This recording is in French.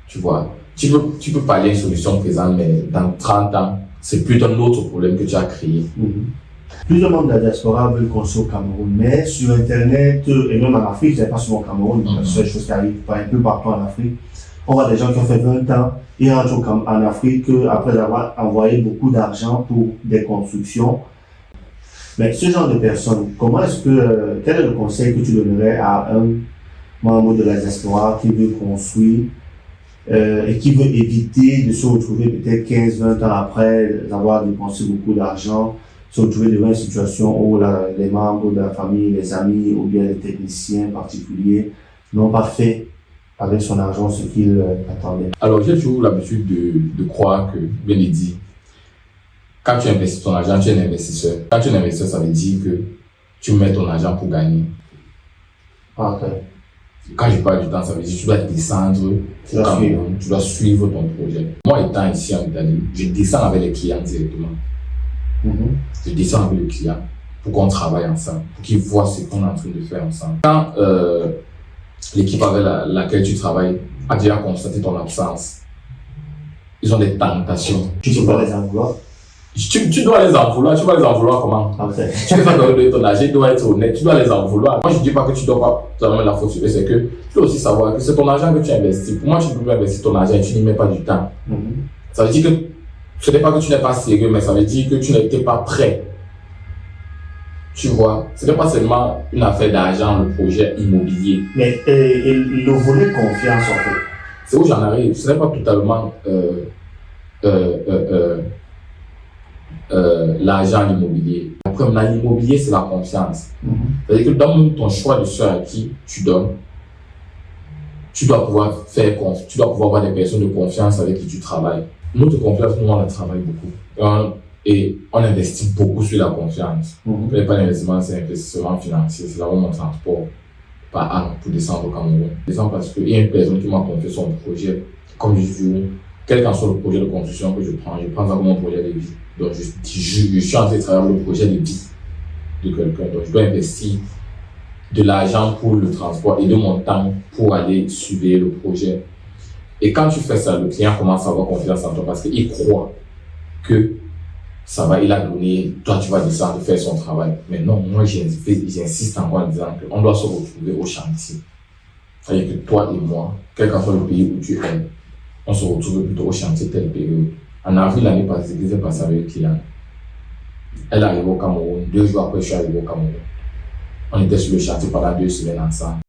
Tu vois, tu peux parler d'une solution présente, mais dans 30 ans, c'est plutôt un autre problème que tu as créé. Plusieurs membres de la diaspora veulent construire au Cameroun, mais sur Internet, et même en Afrique, c'est pas seulement au Cameroun, c'est une chose qui arrive un peu partout en Afrique. On voit des gens qui ont fait 20 ans, ils rentrent en Afrique après avoir envoyé beaucoup d'argent pour des constructions. Mais ce genre de personnes, quel est le conseil que tu donnerais à un membre de la diaspora qui veut construire et qui veut éviter de se retrouver peut-être 15-20 ans après avoir dépensé beaucoup d'argent, se retrouver devant une situation où les membres de la famille, les amis ou bien les techniciens particuliers n'ont pas fait avec son argent ce qu'il attendait. Alors, j'ai toujours l'habitude de croire que, bien dit, quand tu investis ton argent, tu es un investisseur. Quand tu es un investisseur, ça veut dire que tu mets ton argent pour gagner. Quand je parle du temps, ça veut dire que tu dois descendre au Cameroun, tu dois suivre ton projet. Moi, étant ici en Italie, je descends avec les clients directement. Je descends avec le client pour qu'on travaille ensemble, pour qu'ils voient ce qu'on est en train de faire ensemble. Quand l'équipe avec laquelle tu travailles a déjà constaté ton absence, ils ont des tentations. Tu ne peux pas les en vouloir. Tu dois les en vouloir. Tu vas les en vouloir comment? Tu fais ça de ton âge, tu dois être honnête, tu dois les en vouloir. Moi, je ne dis pas que tu dois pas te remettre la faute sur eux, c'est que tu dois aussi savoir que c'est ton argent que tu investis. Pour moi, tu ne peux pas investir ton argent et tu n'y mets pas du temps. Ça veut dire que ce n'est pas que tu n'es pas sérieux, mais ça veut dire que tu n'étais pas prêt. Tu vois, ce n'est pas seulement une affaire d'argent, le projet immobilier. Mais le volet confiance, en fait. C'est où j'en arrive. Ce n'est pas totalement l'argent, l'immobilier. Après, maintenant, l'immobilier, c'est la confiance. C'est-à-dire que dans ton choix de ceux à qui tu donnes, tu dois pouvoir avoir des personnes de confiance avec qui tu travailles. Notre confiance, nous, on la travaille beaucoup. Et on investit beaucoup sur la confiance. Ce n'est pas l'investissement, c'est l'investissement financier. C'est là où mon transport par an pour descendre au Cameroun. Je descends parce qu'il y a une personne qui m'a confié son projet. Comme je dis, quel qu'en soit le projet de construction que je prends ça comme un projet de vie. Donc, je suis en train de travailler le projet de vie de quelqu'un. Donc, je dois investir de l'argent pour le transport et de mon temps pour aller suivre le projet. Et quand tu fais ça, le client commence à avoir confiance en toi parce qu'il croit que ça va, il a donné, toi tu vas descendre faire son travail. Mais non, moi j'insiste encore en disant qu'on doit se retrouver au chantier. C'est-à-dire que toi et moi, quel que soit le pays où tu es, on se retrouve plutôt au chantier telle période. En avril l'année passée, ce qui s'est passé avec le client, elle arrive au Cameroun, 2 jours après je suis arrivé au Cameroun. On était sur le chantier pendant 2 semaines ensemble.